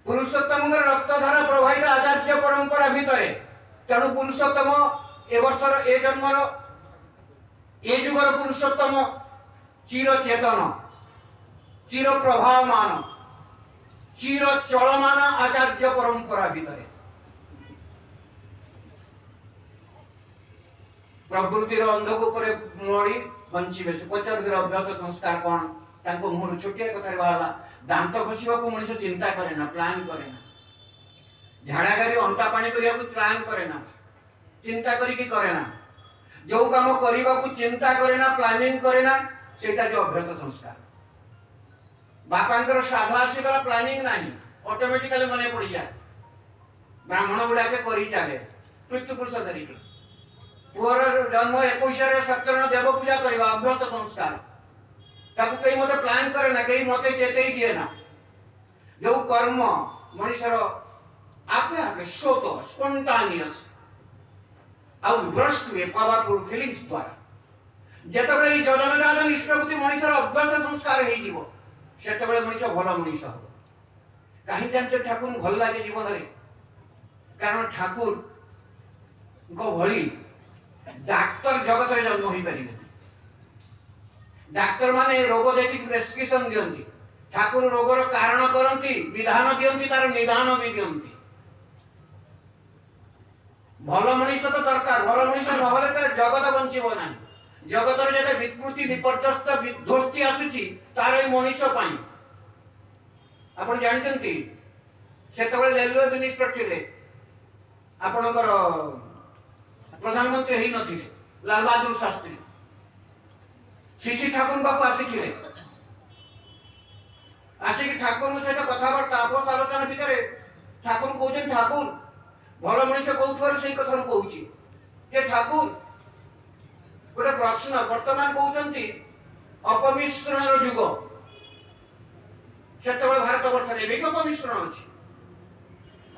पुरुषोत्तम रक्तधारा प्रवाहित आचार्य परंपरा भितर तेणु पुरुषोत्तम ए वर्षर ए जन्मर ए जुगर पुरुषोत्तम चिर चेतन चिर प्रभावमान चिर चलमान आचार्य परंपरा भितर प्रकृतिर अंधक मड़ी बंचे पचार अभ्यत संस्कार कौन मुहर छोटिया कथा बाहर दांत घषा को मनुष्य चिंता करे ना प्लान करे ना झाड़ा गाड़ी अंटा पानी करने को प्लान करे ना चिंता करिकी करे ना जो काम करने को चिंता करे ना प्लानिंग करे ना सेटा जो अभ्यत संस्कार बापांकर साध आसीगला प्लानिंग नहीं ऑटोमेटिकली मन पड़ जाए ब्राह्मण गुड़ा के करी चले पितृपुरुष धरिकी पुअर जन्म 21 सत्यनारायण देव पूजा करवा अभ्यत संस्कार ताकू कहीं मत प्लान करे ना कहीं मत चेते ही दिए ना जो कर्म मनुष्यर आपे आपे स्वत स्पॉन्टानियस आउ ब्रस्ट हुए पावरफुल फीलिंग्स द्वारा जेतबे जजन जाजन इष्टभूति मनुष्यर अभ्यस्त संस्कार हो जीव सेतबे मनुष्य भल मनुष्य हो कहीं जानते ठाकुर भल लगे जीवन रे कारण ठाकुर को भली डाक्तर जगत रे जन्म होई परिबे डाक्तर माने रोग देखि प्रेस्क्रिप्शन दियंती ठाकुर रोगर कारण करंती विधान दियंती तार निदान भी दियंती भल मनुष्य तो दरकार भल मनुष्य नहले तो जगत बंचिबो ना जगत रे जेते विकृति विपर्यस्त विध्वस्ती आसुची तार ए मनुष्य पाई आपण जानचंती सेतबे रेलवे मिनिस्टर थिले आपणकर प्रधानमंत्री ही नथिले लाल बहादुर शास्त्री श्री ठाकुर बाबू आसी आसिक ठाकुर सहित कथबार्ता आपस आलोचना भितर ठाकुर कहते ठाकुर भल मनुष्य कौन से कथा कहूँ ठाकुर गोटे प्रश्न वर्तमान कहते अपमिश्रण जुग से भारत वर्ष में अपमिश्रण अच्छी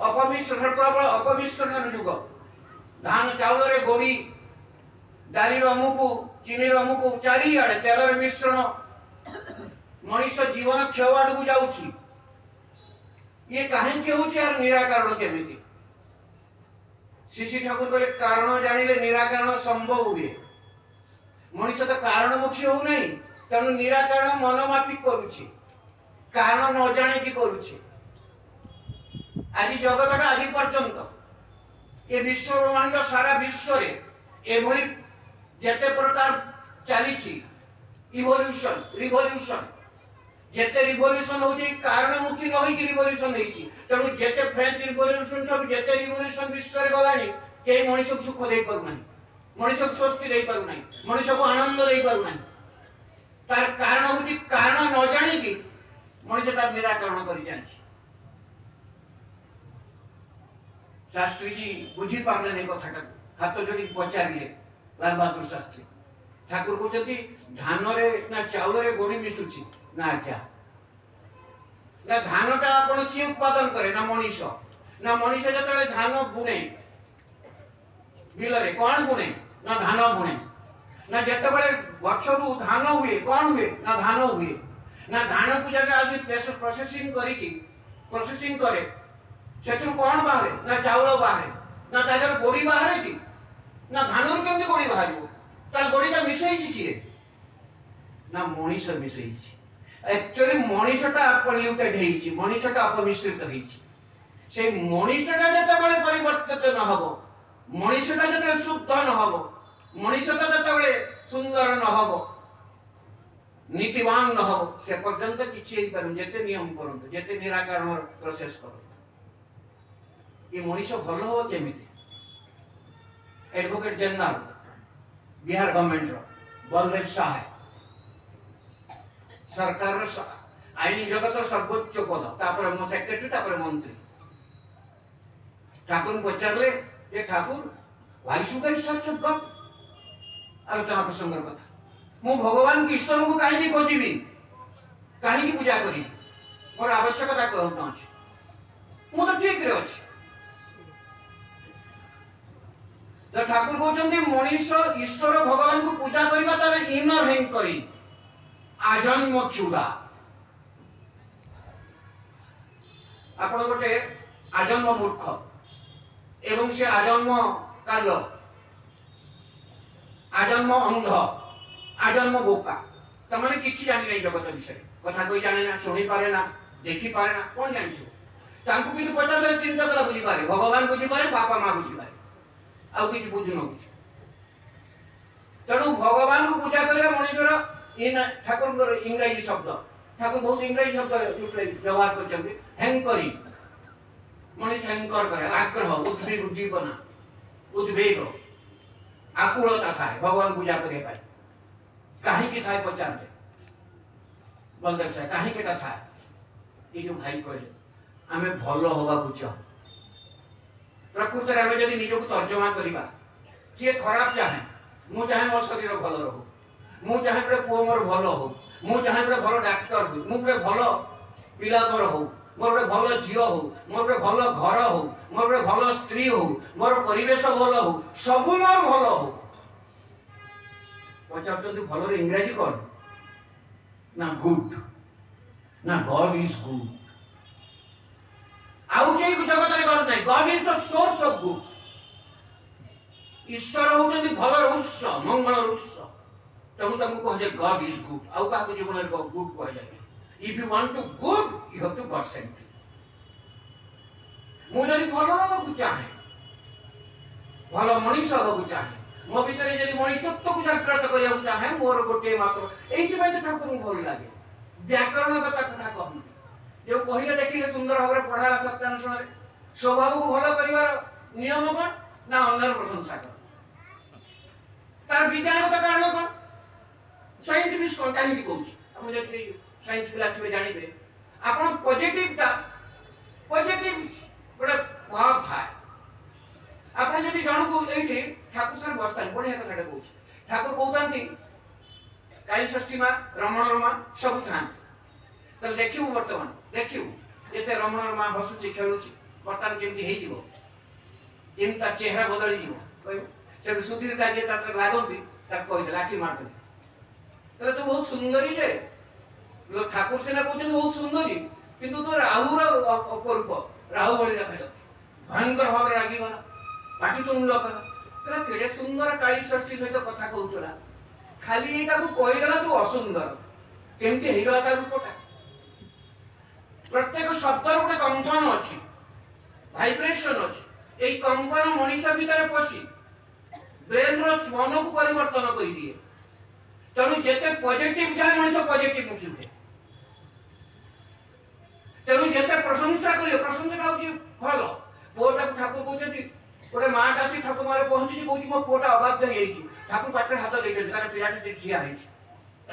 अपमिश्रण प्रबल अपमिश्रण जुग धान चाउल रे गोड़ी डाली अमुकु चीनी अमुकु चारिआडे तेलर मिश्रण मनुष्य जीवन क्षय आड़ को जाउछि ये कहीं होछि यार निराकरण केमिति श्री ठाकुर कहले कारण जानिले निराकरण संभव हुए मनुष्य तो कारण मुख्य हो नहीं तेणु निराकरण मनमाफिक करुछि कारण न जानी कि करुछि आज जगतटा आज पर्यंत ये विश्व ब्रह्मांड सारा विश्व रे एभली जेते प्रकार चली इवोल्यूशन रिवोल्यूशन जेते रिवोल्यूशन होची कारणमुखी न होई कि रिवोल्यूशन होईची तेणु जेते फ्रेंच रिवोल्यूशन ठक जेते रिवोल्यूशन विश्व रे गलानी के मनुष्य को सुख दे पारु नाही मनुष्य को स्वस्ति दे पारु नाही मनुष्य को आनंद दे पारु नाही तार कारण होची कारण न जानी कि मनुष्य तार निराकरण करि जान्छ शास्त्री जी बुझी पारले नहीं कथाटा हाथ जोड़ी पचारे लाल बहादुर शास्त्री ठाकुर कहते धान रे ना चाउल रे गोड़ी मिशुची ना क्या ना धानटा आपण किए उत्पादन करे ना मनीष जतले धान बुणे बिल रे कौन बुणे ना धान बुणे ना जेतबेले गछरु धान हुए कौन हुए ना धान हुए ना धान को जटे आसी प्रोसेसिंग करे सेतु कौन बाहर ना चाउल बाहर ना ताजर गोड़ी बाहर कि ना धान केमती गोड़ी बाहर तार गोड़ीटा मिसई किए ना मनीष मिसई एक्चुअली मनीषटा पल्यूटेड हेइछि मनीषटा अपमिश्रित हेइछि से मनीषटा जतबेले परिवर्तित न हबो मनीषटा जतबेले शुद्ध न हबो मनीषटा जतबेले सुंदर न हबो नीतिवान न हबो से पर्यंत किछि हेइ पारु जेते नियम करंतु जेते निराकरण प्रोसेस करंतु ये मनुष्य भल हो केमिति advocate general Bihar government Baldev Shah सरकार आईन जगत सर्वोच्च पद तापर सेक्रेटरी तापर मंत्री ठाकुर पचारे ये Thakur why should I search of God आलोचना प्रसंग कथा मु भगवान को ईश्वर को कहीं खोजी कहीं पूजा करी मोर आवश्यकता कहूँ अच्छी मु तो ठीक रे अच्छी तो ठाकुर कहते मनुष्य ईश्वर भगवान को पूजा करबा तार इनर हैंकरिंग आजन्म क्षुदा ଆପଣ ଗୋଟେ ଆଜନ୍ମ ମୂର୍ଖ ଏବଂ ସେ ଆଜନ୍ମ କାଲ, ଆଜନ୍ମ ଅନ୍ଧ, ଆଜନ୍ମ ବୋକା, ତାମାନେ କିଛି ଜାଣି ନାହିଁ ଜଗତ ବିଷୟରେ, କଥା କହି ଜାଣେ ନା, ଶୁଣି ପାରେ ନା, ଦେଖି ପାରେ ନା, କଣ ଜାଣିଥିବ? ତାଙ୍କୁ କିନ୍ତୁ ପଚାରିଲେ ତିନିଟା କଥା ବୁଝିପାରେ, ଭଗବାନ ବୁଝିପାରେ, ବାପା ମା ବୁଝିପାରେ, ଆଉ କିଛି ବୁଝୁ ନ ବୁଝି। ତେଣୁ ଭଗବାନଙ୍କୁ ପୂଜା କରିବା ମଣିଷର ଠାକୁରଙ୍କର ଇଂରାଜୀ ଶବ୍ଦ, ଠାକୁର ବହୁତ ଇଂରାଜୀ ଶବ୍ଦ ବ୍ୟବହାର କରିଛନ୍ତି। ହ୍ୟାଙ୍କରିଂ, ମଣିଷ ହ୍ୟାଙ୍କର କରେ, ଆଗ୍ରହ, ଉଦ୍ଦୀପନା, ଉଦ୍ବେଗ, ଆକୁଳତା ଥାଏ ଭଗବାନ ପୂଜା କରିବା ପାଇଁ। କାହିଁକି ଥାଏ ପଚାରିଲେ ବଲଦେବ ସାହେବ, କାହିଁକି ଏଟା ଥାଏ? ଏଇ ଯୋଉ ଭାଇ କହିଲେ ଆମେ ଭଲ ହବାକୁ ଚାହୁଁ। ପ୍ରକୃତରେ ଆମେ ଯଦି ନିଜକୁ ତର୍ଜମା କରିବା, କିଏ ଖରାପ ଚାହେଁ? ମୁଁ ଚାହେଁ ମୋ ଶରୀର ଭଲ ରହୁ, ମୁଁ ଚାହେଁ ଗୋଟେ ପୁଅ ମୋର ଭଲ ହଉ, ମୁଁ ଚାହେଁ ଗୋଟେ ଭଲ ଡାକ୍ତର ହଉ, ମୁଁ ଗୋଟେ ଭଲ ପିଲା ମୋର ହଉ, ମୋର ଗୋଟେ ଭଲ ଝିଅ ହଉ, ମୋର ଗୋଟେ ଭଲ ଘର ହଉ, ମୋର ଗୋଟେ ଭଲ ସ୍ତ୍ରୀ ହଉ, ମୋର ପରିବେଶ ଭଲ ହଉ, ସବୁ ମୋର ଭଲ ହଉ। ପଚାରୁଛନ୍ତି ଭଲର ଇଂରାଜୀ କଣ? ନା ଗୁଡ୍, ନା ଗଡ୍ ଇଜ ଗୁଡ୍। ଆଉ କେହି ଜଗତରେ ଗଡ୍ ନାହିଁ। God is the source of good. ଈଶ୍ୱର ହଉଛନ୍ତି ଭଲର ଉତ୍ସ, ମଙ୍ଗଳର ଉତ୍ସ। ତେଣୁ ତାଙ୍କୁ କୁହାଯାଏ ଗଡ୍ ଇଜ ଗୁଡ୍। ଆଉ କାହାକୁ ଜୀବନରେ ଗୁଡ୍ କୁହାଯାଏ? If you want to good you have to God sent. ମୁଁ ଯଦି ଭଲ ହବାକୁ ଚାହେଁ, ଭଲ ମଣିଷ ହବାକୁ ଚାହେଁ, ମୋ ଭିତରେ ଯଦି ମଣିଷତ୍ୱକୁ ଜାଗ୍ରତ କରିବାକୁ ଚାହେଁ, ମୋର ଗୋଟିଏ ମାତ୍ର, ଏଇଥିପାଇଁ ତ ଠାକୁରଙ୍କୁ ଭଲ ଲାଗେ। ବ୍ୟାକରଣଗତ କଥା କହନ୍ତି, ଯୋଉ କହିଲେ ଦେଖିଲେ ସୁନ୍ଦର ଭାବରେ ପଢାର ସତ୍ୟାନୁଷ୍ଠାନରେ ସ୍ୱଭାବକୁ ଭଲ କରିବାର ନିୟମ କଣ? ନା ଅନ୍ୟର ପ୍ରଶଂସା କର। ତାର ବିଜ୍ଞାନଗତ କାରଣ କଣ? ସାଇଣ୍ଟିଫିକ କଣ କାହିଁକି କହୁଛି? ଆପଣ ଯଦି ସାଇନ୍ସ ପିଲା ଥିବେ ଜାଣିବେ। ଆପଣ ପଜିଟିଭ ଗୋଟେ ଭାବ ଥାଏ। ଆପଣ ଯଦି ଜଣକୁ ଏଇଠି ଠାକୁର ଥରେ ବସିଥାନ୍ତି, ବଢିଆ କଥାଟା କହୁଛି। ଠାକୁର କହୁଥାନ୍ତି କାଳୀ ଷଷ୍ଠୀ ମା, ରମଣ ରମା ସବୁ ଥାନ୍ତି। ତାହେଲେ ଦେଖିବୁ, ବର୍ତ୍ତମାନ ଦେଖିବୁ ଯେତେ ରମଣ ରମା ହସୁଛି ଖେଳୁଛି, ବର୍ତ୍ତମାନ କେମିତି ହେଇଯିବ, ଯେମିତି ତା ଚେହେରା ବଦଳିଯିବ। କହିବୁ ସେଠୁ ସୁଧୀର ତା ଯିଏ ତା ସହିତ ଲାଗନ୍ତି ତାକୁ କହିଦେଲେ, ଆଖି ମାରିଦେଲେ, ତାହେଲେ ତୁ ବହୁତ ସୁନ୍ଦରୀ ଯେ, ଠାକୁର ସିନା କହୁଛନ୍ତି ବହୁତ ସୁନ୍ଦରୀ, କିନ୍ତୁ ତୁ ରାହୁର ଅପରୂପ, ରାହୁ ଭଳି ଦେଖାଯାଉଛି। ଭୟଙ୍କର ଭାବରେ ରାଗିଗଲା, ପାଟିତୁଣ୍ଡ କଲା, କହିଲା କେଡେ ସୁନ୍ଦର କାଳୀ ଷଷ୍ଠୀ ସହିତ କଥା କହୁଥିଲା, ଖାଲି ଏଇଟାକୁ କହିଦେଲା ତୁ ଅସୁନ୍ଦର। କେମିତି ହେଇଗଲା ତା ରୂପଟା? ପ୍ରତ୍ୟେକ ଶବ୍ଦର ଗୋଟେ କମ୍ପନ ଅଛି, ଭାଇବ୍ରେସନ ଅଛି। ଏଇ କମ୍ପନ ମଣିଷ ଭିତରେ ପଶି ବ୍ରେନର ମନକୁ ପରିବର୍ତ୍ତନ କରିଦିଏ। ତେଣୁ ଯେତେ ପଜିଟିଭ ଯାଏ ମଣିଷ ପଜିଟିଭ ମୁଖୀ ହୁଏ। ତେଣୁ ଯେତେ ପ୍ରଶଂସା କରିବ, ପ୍ରଶଂସାଟା ହଉଛି ଭଲ। ପୁଅଟାକୁ ଠାକୁର କହୁଛନ୍ତି, ଗୋଟେ ମାଆଟା ଆସି ଠାକୁର ମାରେ ପହଞ୍ଚିଛି, କହୁଛି ମୋ ପୁଅଟା ଅବାଧ୍ୟ ହେଇଯାଇଛି। ଠାକୁର ପାଟିରେ ହାତ ଦେଇଛନ୍ତି, କାରଣ ପିଲାଟି ସେଠି ଠିଆ ହେଇଛି,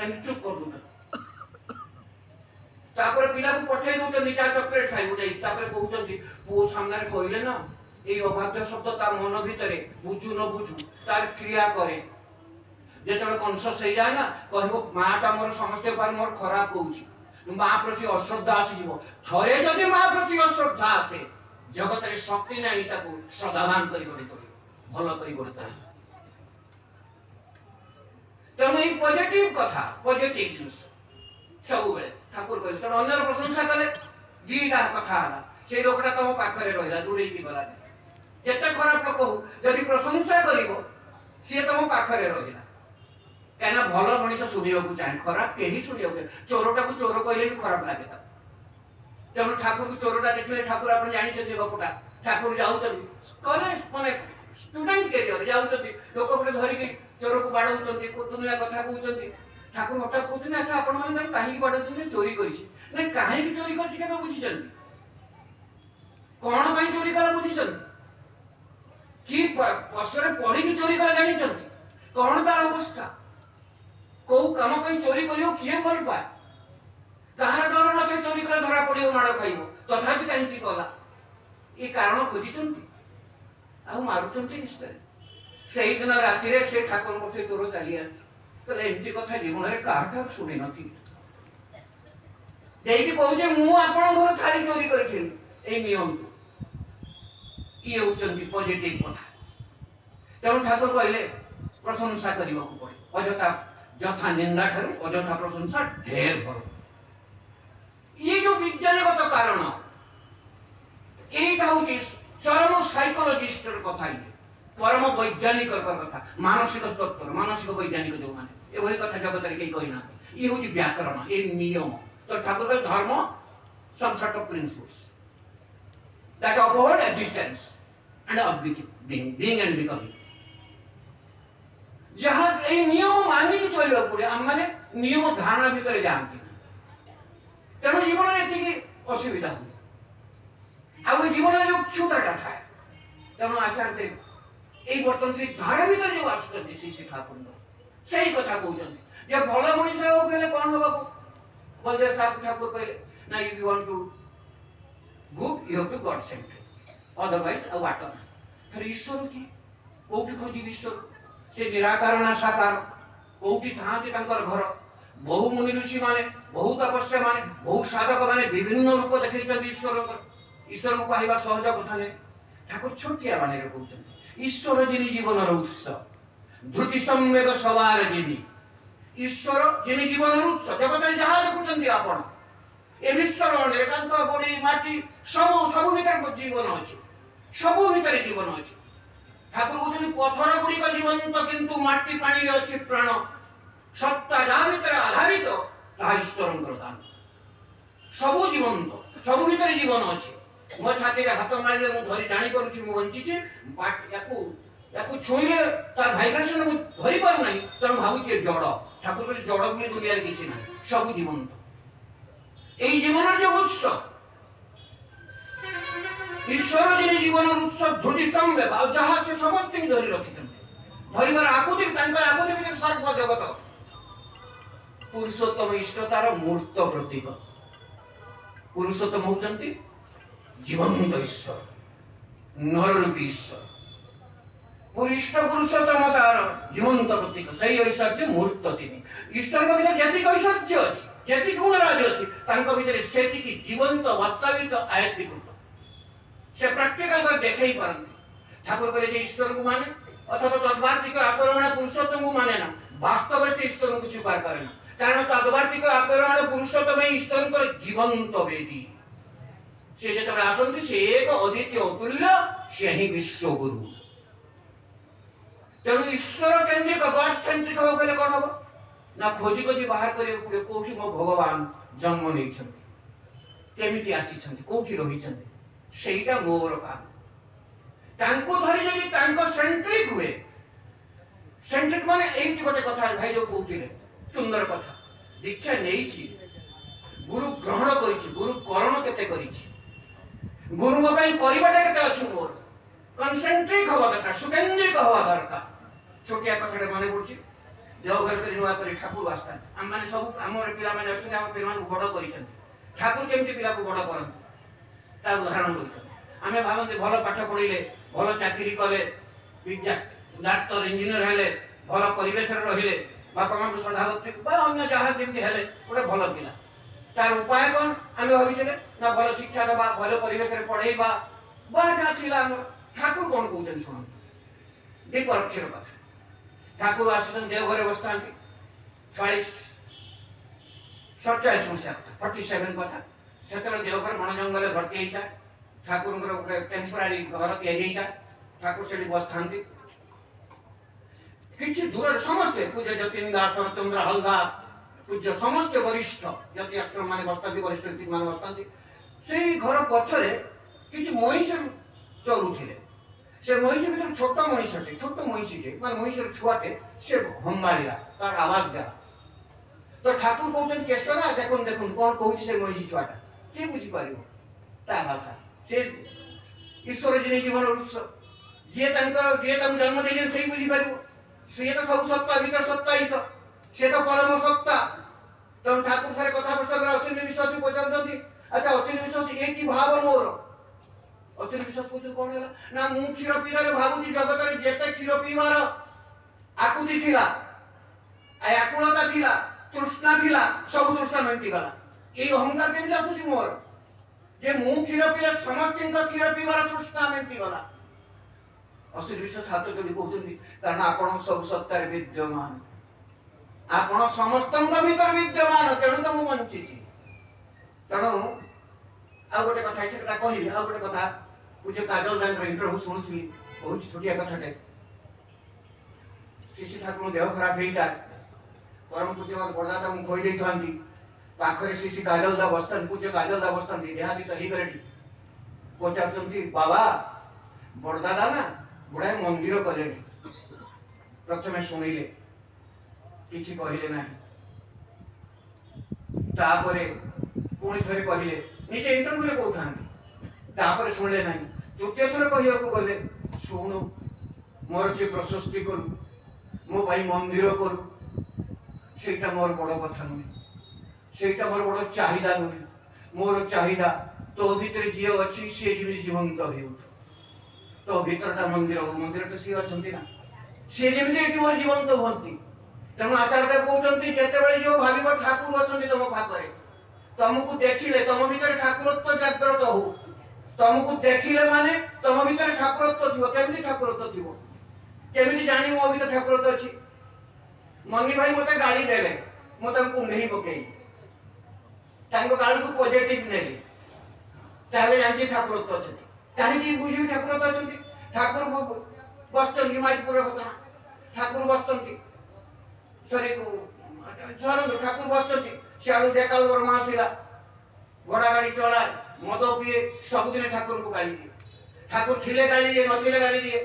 ଏମିତି ଚୁପ୍ କରିଦଉଛନ୍ତି। ତାପରେ ପିଲାକୁ ପଠେଇ ଦଉଛନ୍ତି, ଯା ଚକୋଲେଟ ଖାଇବୁ ଯାଇ। ତାପରେ କହୁଛନ୍ତି ପୁଅ ସାମ୍ନାରେ କହିଲେ ନା ଏଇ ଅବାଧ୍ୟ ଶବ୍ଦ ତା ମନ ଭିତରେ ବୁଝୁ ନ ବୁଝୁ ତାର କ୍ରିୟା କରେ। ଯେତେବେଳେ କନସିୟସ୍ ହେଇଯାଏ ନା, କହିବ ମାଆଟା ମୋର ସମସ୍ତେ ଉପରେ ମୋର ଖରାପ କହୁଛି, ମା ପ୍ରତି ଅଶ୍ରଦ୍ଧା ଆସିଯିବ। ଥରେ ଯଦି ମା ପ୍ରତି ଅଶ୍ରଦ୍ଧା ଆସେ, ଜଗତରେ ଶକ୍ତି ନାହିଁ ତାକୁ ଶ୍ରଦ୍ଧାବାନ କରି ଭଲ କରି ଗଢ଼ିଥାଏ। ତେଣୁ ଏଇ ପଜିଟିଭ କଥା, ପଜିଟିଭ ଜିନିଷ ସବୁବେଳେ ଠାକୁର କହିଲେ। ତେଣୁ ଅନ୍ୟର ପ୍ରଶଂସା କଲେ ଦିଟା କଥା ହେଲା, ସେଇ ଲୋକଟା ତମ ପାଖରେ ରହିଲା, ଦୂରେଇକି ଗଲା। ଯେତେ ଖରାପ ଲୋକ ହଉ, ଯଦି ପ୍ରଶଂସା କରିବ ସିଏ ତମ ପାଖରେ ରହିଲା। କାହିଁକିନା ଭଲ ମଣିଷ ଶୁଣିବାକୁ ଚାହେଁ, ଖରାପ କେହି ଶୁଣିବାକୁ ଚାହେଁ। ଚୋରଟାକୁ ଚୋର କହିଲେ ବି ଖରାପ ଲାଗେ ତାକୁ। ତେଣୁ ଠାକୁରକୁ ଚୋରଟା ଦେଖିଲେ, ଠାକୁର ଆପଣ ଜାଣିଛନ୍ତି ଗପଟା, ଠାକୁର ଯାଉଛନ୍ତି କଲେଜ ମାନେ ଷ୍ଟୁଡେଣ୍ଟ କ୍ୟାରିୟର ଯାଉଛନ୍ତି, ଲୋକ ଗୋଟେ ଧରିକି ଚୋରକୁ ବାଡଉଛନ୍ତି, ଦୁନିଆ କଥା କହୁଛନ୍ତି। ଠାକୁର ହଠାତ୍ କହୁଛନ୍ତି, ଆଚ୍ଛା ଆପଣ ମାନେ ତାକୁ କାହିଁକି ବାଡଉଛନ୍ତି? ଚୋରି କରିଛି। ନାଇଁ, କାହିଁକି ଚୋରି କରିଛି କେବେ ବୁଝିଛନ୍ତି? କଣ ପାଇଁ ଚୋରି କଲା ବୁଝିଛନ୍ତି? କି ବର୍ଷରେ ପଢିକି ଚୋରି କଲା ଜାଣିଛନ୍ତି? କଣ ତାର ଅବସ୍ଥା? କୋଉ କାମ ପାଇଁ ଚୋରି କରିବ? କିଏ ଭଲ ପାଏ? କାହାର ଡର ନଥାଏ ଚୋରି କଲେ ଧରା ପଡିବ, ମାଡ଼ ଖାଇବ, ତଥାପି କାହିଁକି କଲା? ଏ କାରଣ ଖୋଜିଛନ୍ତି ଆଉ ମାରୁଛନ୍ତି ନିଶ୍ଚୟ। ସେଇଦିନ ରାତିରେ ସେ ଠାକୁରଙ୍କ ସେ ଚୋର ଚାଲି ଆସି କହିଲେ, ଏମିତି କଥା ଜୀବନରେ କାହାଠାରୁ ଶୁଣି ନଥିଲି। ଯାଇକି କହୁଛେ ମୁଁ ଆପଣଙ୍କର ଥାଳି ଚୋରି କରିଥିଲି, ଏଇ ନିୟମକୁ। ଇଏ ହଉଛନ୍ତି ପଜିଟିଭ କଥା। ତେଣୁ ଠାକୁର କହିଲେ ପ୍ରଶଂସା କରିବାକୁ ପଡେ। ଯଥା ନିନ୍ଦା ଠାରୁ ଅଯଥା ପ୍ରଶଂସା ଢେର ଭଲ। ଇଏ ଯୋଉ ବିଜ୍ଞାନଗତ କାରଣ, ଏଇଟା ହଉଛି ଚରମ ସାଇକୋଲୋଜିଷ୍ଟର କଥା, ଇଏ ପରମ ବୈଜ୍ଞାନିକ କଥା, ମାନସିକ ତତ୍ତ୍ୱର ମାନସିକ ବୈଜ୍ଞାନିକ ଯୋଉମାନେ ଏଭଳି କଥା ଜଗତରେ କେହି କହିନାହାନ୍ତି। ଇଏ ହଉଛି ବ୍ୟାକରଣ, ଏ ନିୟମ। ତ ଠାକୁରଙ୍କ ଧର୍ମ some sort of principles that uphold existence and of being and becoming। जहाँ ये नियम मानिक चलिए पड़े आम माने नियम धारणा भितर जाती तेणु जीवन में एति असुविधा हुए आ जीवन जो क्षुदाटा थाए तेणु आचार्य देव ये बर्तमान से धारा भीतर जो आसुचंती श्री ठाकुर से कथा कहते जे भल मनीष कहले कौन हम बलदेव ठाकुर कहले ना if you want to good you have to God sent otherwise आ वाटर फिर ईश्वर की कोठी खोजी ईश्वर से निराकार ना साकार कोठी थांती तांकर घर बहु मुनि ऋषि माने बहु तपस्या माने बहु साधक माने विभिन्न रूप देखैछन्ति ईश्वर को पाइबा सहज कथा नै ठाकुर छोटिया बाणी रे कहउछन्ति ईश्वर जिनि जीवन उत्स धृति सम्वेग सवार जिनि ईश्वर जिनि जीवन उत्स जगत रे जहा देखुछन्ति आपण ए विश्वर एकांत बडी माटी सब भीतर जीवन अछि सब भीतर जीवन अछि ठाकुर कहउछन्ति पत्थर गुडी का जीवंत किंतु माटी पानी रे अछि प्राण सत्ता जा भीतर आधारित ता ईश्वरंकर दान सब जीवंत सब भीतर जीवन अछि मो छाती रे हाथ मारिले मु धरि जानि करूछि मु बंची छी याकू छुईले तार भाइब्रेशन मु धरि पार नाही तण भाबुछि जड़ ठाकुर कहले जड़ बोली दुनिया रे किछि नाही सब जीवंत এই জীবনের যে উৎস ईश्वर जिनि जीवन उत्स ध्रुति संवेग आ जहा से समस्त धरि रखिछन्ति धरिबार आकुति तांकर आकुति भितर सर्व जगत पुरुषोत्तम इष्टतार मूर्त प्रतीक पुरुषोत्तम होचन्ति जीवंत ईश्वर नररूपी ईश्वर पुरुष पुरुषोत्तम तार जीवंत प्रतीक सही ऐश्वर्य मूर्त तिनि ईश्वर के भीतर जति ऐश्वर्य अछि जति गुण राज अछि तांको भीतर सेति की जीवंत वास्तविक आयत्तिकृत से प्रैक्टिकल कर देखै परंती ठाकुर कहले जे ईश्वर को माने अथवा तद्वार्तिक अपरोहण पुरुषोत्तम को माने ना वास्तव में ईश्वर को स्वीकार करे ना कारण तद्वार्तिक अपरोहण पुरुषोत्तम ईश्वर को जीवंत वेदी से जब आसंती से एक अद्वितीय अतुल्य से ही विश्व गुरु तेणु ईश्वर केंद्रिक गॉड सेंट्रिक हो गले कोन हो ना खोजी खोजी बाहर करे पुरे कोठी मो भगवान जन्म नै छथि केमिति आसी छथि कोठी रही छथि सेटा मोर काम तांको धरि जदि तांको सेंट्रिक हुए सेंट्रिक माने एइटी गोटे कथा भाई जो कोठी रे सुंदर कथा दीक्षा नै छी गुरु ग्रहण करिछि गुरु करण केते करिछि गुरु म पई परिबाटा केते अछि मोर कंसेंट्रिक हवा दरकार सुकेंद्रिक हवा दरकार छोटिया कथाटे माने पड़छि देवघर के नुआ करी ठाकुर वास्ता हम माने सब हमर पिला माने अछि हम पिला माने बड़ करिछन ठाकुर केमति पिला को बड़ करन ता उदाहरण दोछन हमें भाबंते भलो पाठ पढिले भलो चाकरी कले विद्या डॉक्टर इंजीनियर हेले भलो परिवेश रे रहिले बापा मां को श्रद्धाभक्ति बा अन्य जहा जेमति हेले ओटे भलो पिला तार उपाय कोन हमें भाबिथिले ना भलो शिक्षा दबा भलो परिवेश रे पढेइबा बा जा थिला हम ठाकुर कोन कहउछन सुन विपक्षर बात ठाकुर आसन देवघर बसतांती 47 मसिया 47 कथा सेतर देवघर बन जंगल भर्ती हेता ठाकुर टेम्पररी घर तैयारी हेता ठाकुर सेठी बसतांती किछि दूर समस्त पूज्य जतिन दास चंद्र हलदार पूज्य समस्त वरिष्ठ जति आश्रम माने बसतांती वरिष्ठ व्यक्ति माने बसतांती सेही घर पछरे किछि महिष चरुथिले से महिष भीतर छोट महिषटे माने महिषर छुआटे से हम्बालिला तार आवाज देला तो ठाकुर कहउछन केशरा देखुन देखुन कोन कहउछि से महिष छुआटा के बुझी पारिबो ता भाषा से ईश्वर जिनि जीवन उत्स जे तंक जन्म देछन सेही बुझी पारिबो से तो सब सत्ता भीतर सत्ता ही तो से तो परम सत्ता तो ठाकुर थारे कथा प्रसंग अश्विनी विश्वास पचारछथि अच्छा अश्विनी विश्वास एक ही भाव मोर अश्विनी विश्वास कहउछन कोन होला ना मु क्षीर पीलारे भाबुची जगत रे जेते क्षीर पीवार आकुति थिला आ आकुलता थिला तृष्णा थिला सब तृष्णा मेंटी गला ए अहंकार केमि आसुची मोर जे मु क्षीर पीले समस्त क्षीर पीवार तृष्णा मेंटी गला अश्विनी विश्वास हाथ जोड़ी कहउछन कारण आपण सब सत्ता रे विद्यमान आपण समस्तंग भीतर विद्यमान तेणु तो मु बंची छी तेणु आ गोटे कथा सेटा कहिबी आ गोटे कथा पूज्य काजल दान इंटरव्यू शुणुली कहूँ छोटिया कथाटे श्री ठाकुर देह खराब होता परम पूज्य बड़दादा मुझे खोई था पाखे श्री काजल दा बसता पूज्य काजल दा बसता देहाती तो हो गले पचार बाबा बड़दादा ना गुड़ाए मंदिर कले प्रथम शुणिले किसी कहले ना तापरे पुणी थे कहले निजे इंटरव्यू कहते शुणिले ना तृतीय थर कहवाक गले शुणु मोर किए प्रशस्ति करू मो भाई मंदिर करू सेटा मोर बड़ कथा नुहे सेटा मोर बड़ चाहिदा नुहे मोर चाहिदा तो भीतर जी अच्छी सी जीवंत हो तो भीतरटा मंदिर मंदिर तो सी अच्छा ना सी जमी मोर जीवंत हमें तेणु आचार्यदेव कहते जिते जो भाव ठाकुर अच्छा तुम पाखे तुमको देखिले तुम भीतर ठाकुरत्व जाग्रत हो तुमको देखिले माने तुम भीतर ठाकुरत्व थी केमती ठाकुरत्व थी केमी जानी मो भीतर ठाकुरत्व अच्छी मनी भाई मत गाड़ी देले मुझे कुंडई पकई गाड़ी को पॉजिटिव नेली ताहले जानची ठाकुरत्व अच्छी कहीं बुझी ठाकुरत्व अच्छी ठाकुर बसचंदी माइपुर घटना ठाकुर बसचंदी सॉरी धरत ठाकुर बसचंदी सियाड़ू डेकाल वर्मा आसला घोड़ा गाड़ी चला मद पीए सबुदिन ठाकुर को गाड़ी दिए ठाकुर थिले गाड़ी दिए नथिले गाड़ी दिए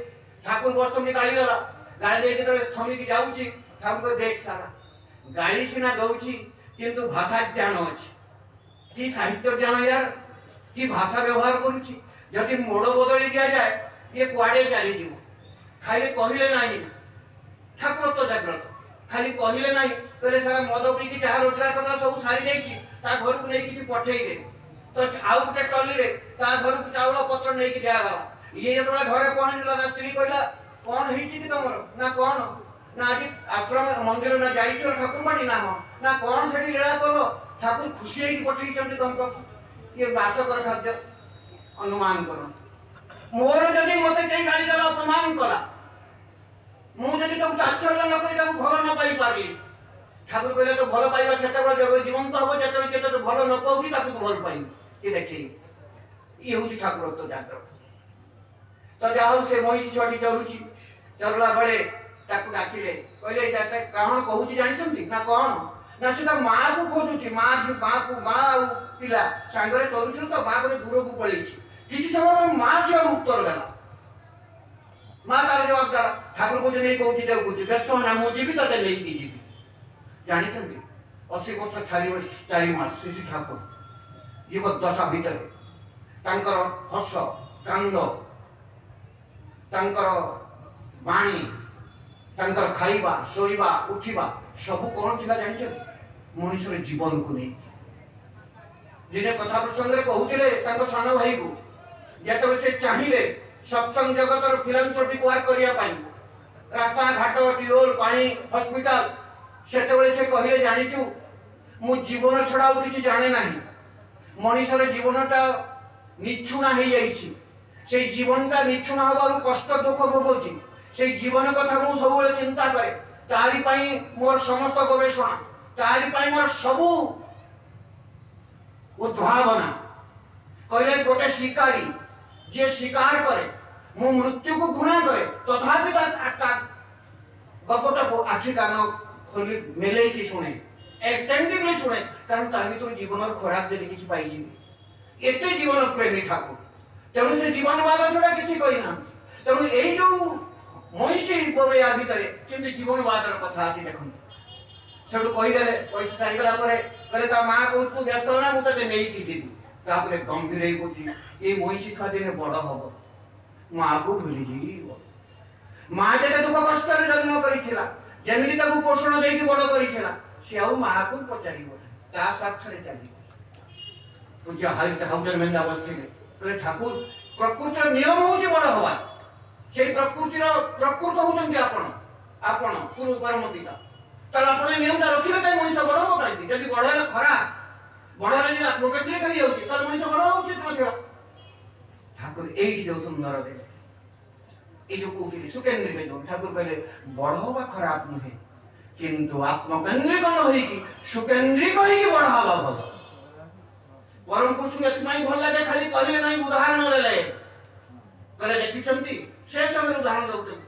ठाकुर बसचंदी गाड़ी देला गाड़ी दे जो थमिक जाऊँगी ठाकुर देख सारा गाड़ी सीना दौची किंतु भाषा ज्ञान अच्छी कि साहित्य ज्ञान यार कि भाषा व्यवहार करुच्ची जदि मोड़ बदली दि जाए ये कुआड़े चली जीव खाली कहले ना ठाकुरत्व जाग्रत खाली कहले ना कहले सारा मद पीकी जहाँ रोजगार करता सब सारी जाइए घर को नहीं किसी पठेदे तो आउ गोटे टली घर को चाउल पत्र नहीं दिगला ये जो घरे पहुंचला स्त्री कहला कौन है तुम ना कौन ना आज आश्रम मंदिर ना जाइए ठाकुर बाड़ी ना हाँ ना कौन से लीला कल ठाकुर खुशी होगी पठे तुमको ये बासकर खाद्य अनुमान कर मोर जदि मत कई गाड़ी देला अपमान कला मुझे तात्सल्य न कर भल न पाई पारि ठाकुर कहले तो भल पाइबा से जीवंत हम जो तो भल न पाऊगी तो भल पाई ये देखिए ये हूँ ठाकुरत्व जाग्रत तो जहाँ से महिषी छुआटी चलुची चलला बेले डाकिले कहले जाते कौन कहूँ जानते ना कौन ना सीधा माँ को खोजुची माँ को माँ पिला सांगरे चलुची तो माँ को दूर को पलि किसी समय माँ से उत्तर देला माँ तार जवाब देला ठाकुर को नहीं कहूँ व्यस्त होना मुझे भी तो नहीं जी जानी 80 वर्ष 4 मास श्री ठाकुर जीवदशा भितर तांकर हस कांद तांकर बाणी तांकर खाइबा शोइबा उठिबा सब कौन थिला जानिछ मनुष्यर जीवन को नहीं दिने कथा प्रसंग रे कहउतिले तांको सान भाई को जेतबे से चाहिले सत्संग जगत और फिलांथ्रोपी वर्क करिया पाई रास्ता घाट टिओल पानी हॉस्पिटल सेतबे से कहले जानिछु मु जीवन छड़ा किछि जाने नाही मनुष्यर जीवनटा निछुणा हो जाइछि से जीवनटा निछुणा हबारु कष्ट दुख भोगुछि से जीवन कथा मु सब चिंता करे तारी पाई मोर समस्त गवेषणा तारी पाई मोर सबु उद्भावना कहले गोटे शिकारी जे शिकार करे मु मृत्यु को घृणा करे तथापि गपटा को आखि कान खोली मेले की सुने एटेंटिवली सुने कारण ता भीतर जीवन खराब जदि किछि पाई जीवी एते जीवन प्रेमी ठाकुर तेणु से जीवनवाद छड़ा किछि कहि ना तेणु एई जो महिषी बोया भितर केमती जीवनवादर कथा अछि देखन सेठु कहि देले पैसा सारी गला परे कहले ता मां को तू व्यस्त होना मु तते नेई की देबी तापरे गंभीर हेई बोची ए महिषी खादिने बड़ हबो मां को भूली जीव मां जेते दुख कष्ट रे जन्म करिथिला जेमिति ताकू पोषण देकी बड़ करिथिला से आउ मां को पचारिबो ता स्वार्थ रे चली पूज्य हाइट हाउजर मेंदा बसथिले कहले ठाकुर प्रकृतिर नियम होची बड़ हवा से प्रकृतिर प्रकृत होचंती आपण पूर्व परमतिका तल आपण नियमटा रखिले कई मनुष्य बड़ हो काई जदि बड़ले खराब बड़ले जे आत्मगति कहि जाउची तल मनुष्य बड़ होची तो ठाकुर एई जो सुंदर देले ए जो कोउती सुकेंद्र जो ठाकुर कहले बड़ होबा खराब नहे किंतु आत्मकेंद्रिक न होई कि सुकेंद्रिक होई कि बड़ हवा भल परम पुरुष एतमाई भल लागे खाली कहले नाही उदाहरण लेले कहले देखिछंती से समय उदाहरण दउछन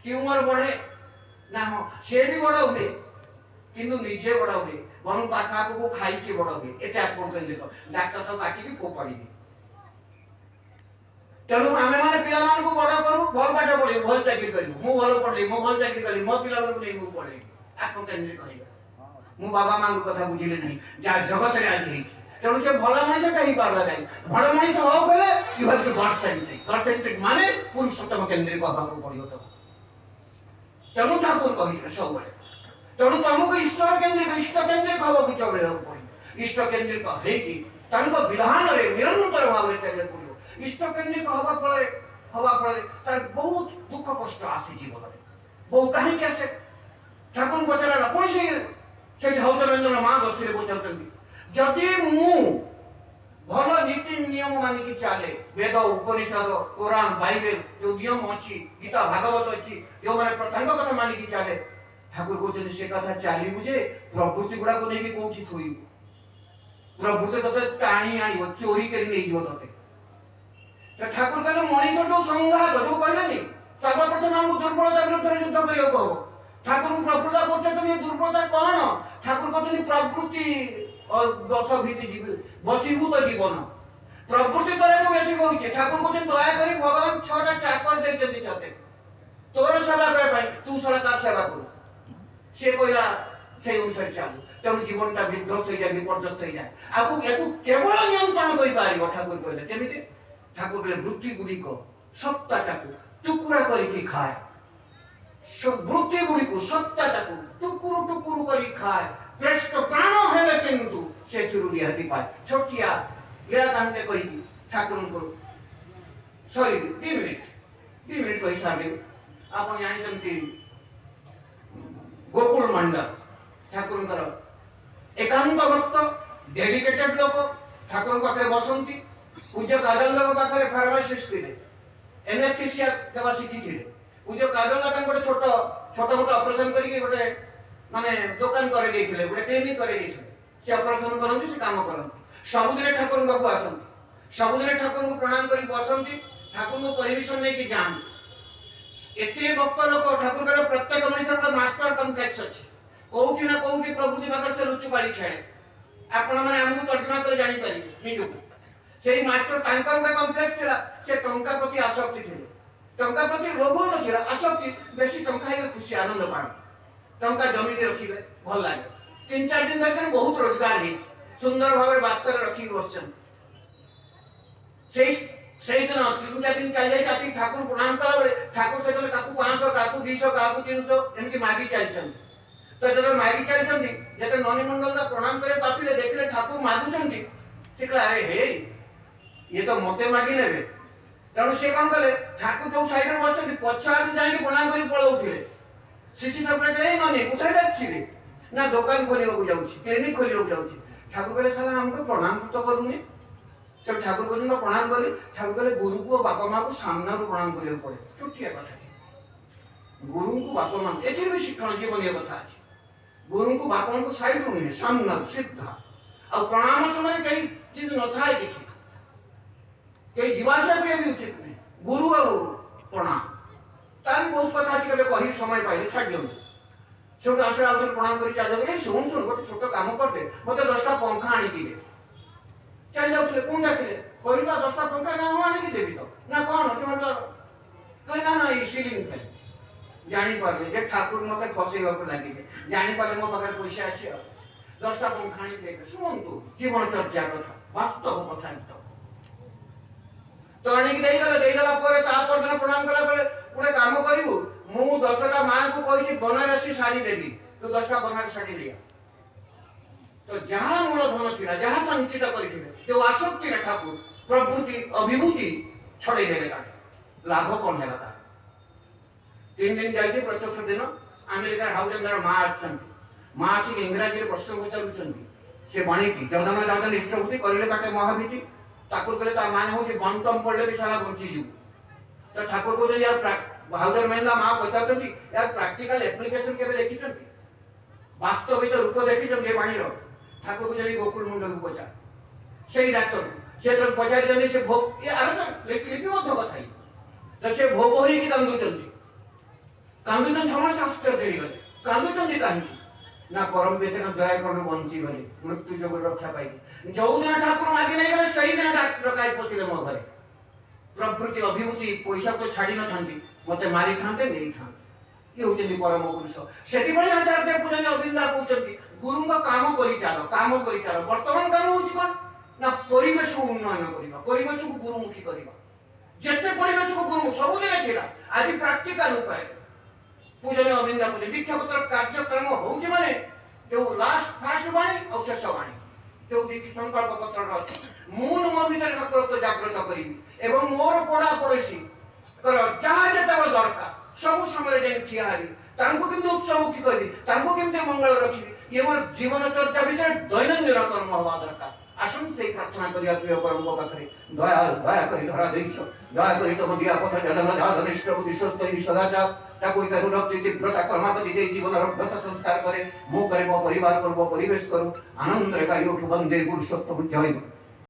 ट्यूमर बढ़े ना हो से भी बड़ हुए किंतु निजे बड़ हुए बरं पाखा को खाई के बड़ हुए एते आपन कहले डॉक्टर तो काटी के फोपाड़ी दे तेणु आमे माने पिला मान को बड़ करू भल पाठ पढ़ी भल चाकरी करी मु भल पढ़ली मु भल चाकरी करी मो पिला मान को नहीं मु पढ़े आपन कहले कहिबा मु बाबा मां को कथा बुझिले नहीं जा जगत रे आज हेछि तेणु से भल मनीष कहीं पारला नहीं भल मनीष हो गले you have to God centric माने पुरुषोत्तम केंद्रिक हवा को पड़ियो तो तेणु ठाकुर कहिले सब बळे तेणु तुमको ईश्वर केंद्रिक इष्ट केंद्रिक हवा को चले पड़ियो इष्ट केंद्रिक हेकि तांको विधान रे निरंतर भाव रे चले पड़ियो इष्ट केंद्रिक हवा फल तार बहुत दुख कष्ट आसी जीवन रे बहु कहीं कैसे ठाकुर पचरा कोन से हौदरेंद्र मां बस्ती रे पचरछंती जदि मु भल नीति नियम मानिकी चले वेद उपनिषद कुरान बाइबल जो नियम अच्छी गीता भागवत अच्छी जो मैंने प्रथांग कथा मानिकी चले ठाकुर कहते से कथा चली बुझे प्रवृत्ति गुड़ा को लेकिन कोठी थोई प्रवृत्ति तते टाणी आनी चोरी करी नहीं जीव तते तो ठाकुर कहले मनीष जो संघात जो कहले नहीं सर्वप्रथम हमको दुर्बलता विरुद्ध युद्ध करियो को ठाकुर प्रभुता करते तुम ये दुर्बलता कौन ठाकुर कहते प्रवृत्ति और बसीभूत जीवन प्रवृत्ति तोरे को बेसी होइछे ठाकुर कहते दया करी भगवान छटा चाकर देइछथि छते तोर सेवा करे भाई तू सरकार सेवा कर से कहला से अनुसार चालू तेणु जीवनटा विध्वस्त हो जाए विपर्यस्त हो जाए आपको एकु केवल नियंत्रण करि पारिबो ठाकुर कहले केमिति ठाकुर कहले वृत्ति गुडी को सत्ताटाकू टुकुरा करिकि खाए वृत्ति गुडी को सत्ताटाकू टुकुरु करि खाए श्रेष्ठ प्राण हेले किंतु से रिहाती पाए छोटिया लीला कांडे कही ठाकुर को सॉरी 2 मिनिट कही सारे आप जानते गोकुल मंडल ठाकुर एकांत भक्त डेडिकेटेड लोक ठाकुर पाखे बसंती पूज्य काजल पाखे फार्मासिस्ट थे एनेस्थेसिया देवा शिखी थे पूज्य काजल गोटे छोट मोट ऑपरेशन करके गोटे माने दुकान करे देइथिले गोटे क्लिनिक करे देइथिले से ऑपरेशन करंती से काम करंती सबुदिन ठाकुर बाबू आसंती सबुदिन ठाकुर को प्रणाम करी बसंती ठाकुर को परमिशन नै कि जान एते भक्त लोक ठाकुर के प्रत्येक मनुष्य का मास्टर कॉम्प्लेक्स अछि कोउठी ना कोउठी प्रभुति बागर से लुचु बाली खेले आपण माने हमहु तर्जमा कर जानि पारि निजु सेही मास्टर तांकर के कॉम्प्लेक्स थिला से टंका प्रति आसक्ति थिले टंका प्रति लोभ न थिला आसक्ति बेसी टंका हे खुशी आनंद पान टंका जमी के रखिबे भल लागे 3-4 दिन तक बहुत रोजगार हे सुंदर भाव बाक्सर रखी बसछन सेही दिन 3-4 दिन चल जाय चाची ठाकुर प्रणाम कला बेले ठाकुर से काकू 500 काकू 200 काकू 300 एमकी मागी चलछन तो जब मागी चलछन जेते ननी मंडल का प्रणाम करे पाछले देखले ठाकुर मागुछन से कहला अरे हे ये तो मते मागी नेबे तेणु से कौन कले ठाकुर जो साइड में बसछन पछाड़ जाई प्रणाम करी पळौथिले शिशि ठाकुर कहले ननी कुठाय जाछि रे ना दुकान खोलियो को जाउछि क्लिनिक खोलियो को जाउछि ठाकुर कहले साला हमको प्रणाम तो करूनी सब ठाकुर को दिन प्रणाम करी ठाकुर कहले गुरु को बापा मां को सामने रो प्रणाम करियो पड़े छुटिया कथा गुरु को बापा मां एतिर भी शिक्षण जीवनीय कथा अछि गुरु को बापा मां को साइड रो नहीं सामने सीधा और प्रणाम समय कई चीज न थाए किछि कई जीवाशा करे भी उचित नहीं गुरु और प्रणाम तारी बहुत कथा अछि कबे कहि समय पाइले छाड़ दियो सब आश्रय आउथर प्रणाम करी चल जाबे सुन गोटे छोट काम करते मते 10टा पंखा आनी दिबे चल जाउतले कोन जातिले कहलिबा 10टा पंखा ना आनी कि देबी तो ना कोन से मतलब कहि ना ई सीलिंग पे जानि पारले जे ठाकुर मते खसेबा को लागि जानि पारले मो पगार पैसा अछि 10टा पंखा आनी देबे सुन तू जीवन चर्चा कथा वास्तव कथा तो आनी कि देइला परे ता पर दिन प्रणाम कला बेले गोटे काम करिवु मु 10टा मां को कहि बनारसी साड़ी देबी तो 10टा बनारसी साड़ी लिया तो जहां मूल धन थिला जहां संचित करिथिले जो आसक्ति रे ठाकुर प्रवृत्ति अभिभूति छड़े देले का लाभ कोन हैला ता 3 दिन जाइछे प्रत्यक्ष दिन अमेरिका हाउजेंडर मां आछन मां आछि इंग्रजी रे प्रश्न पचारुछंती से बाणीति जदन इष्टभूति करिले काटे महाभीति ठाकुर कहले ता माने हो जे बंटम पड़ले भी साला बंची जु तो ठाकुर को यार हाउजर मेला मां पचारछंती यार प्रैक्टिकल एप्लीकेशन केबे देखिछंती वास्तविक रूप देखिछन जे बाणी रो ठाकुर को जई गोकुल मंडल को पचार सेही डॉक्टर से तो पचार जने से भोग ये अरे लिपि मध्य कथाई तो से भोग होई कांदुचन समस्त आश्चर्य हो गले कांदुचन कहीं ना परम बेटे का दया करू बंची गले मृत्यु जोग रक्षा पाई जो दिन ठाकुर आगे नहीं गले सही दिन ठाकुर काय पशिले मो घरे प्रकृति अभिभूति पैसा तो छाड़ी न थांती मते मारी थांते नहीं थांते ये होचंदी परम पुरुष सेति पई आचार्य पूजन अविंदा कहउचंदी गुरु का काम करी चालो वर्तमान काम होची कोन ना परिवेश को उन्नयन करिबा परिवेश को गुरुमुखी करिबा जेते परिवेश को गुरु सब दिन थिला आज प्रैक्टिकल उपाय पूजन अविंदा पूजन दीक्षा पत्र कार्यक्रम होउची माने जो लास्ट फास्ट बाणी और शेष बाणी जो दीक्षा संकल्प पत्र अछि मून मो भीतर ठाकुर तो जागृत करिबी एवं मोर पड़ा पड़ोसी कर जहाँ जेतबे दरकार सब समय रे ठिया हबी तांको केमते उत्सवमुखी करबी तांको केमते मंगल रखिबी ये मोर जीवन चर्चा भीतर दैनंदिन कर्म हवा दरकार आसन से प्रार्थना करिया प्रिय परम पाखरे दया करी धरा देइछो दया करी तुम दिया पथ जलन जात निष्ठ बुद्धि स्वस्थ सदाचार ताको इका रक्ति तीव्रता कर्मागति दे जीवन रभ्यता संस्कार करे मो करे मो परिवार को परिवेश करू आनंद रे गायो वंदे पुरुषोत्तम जय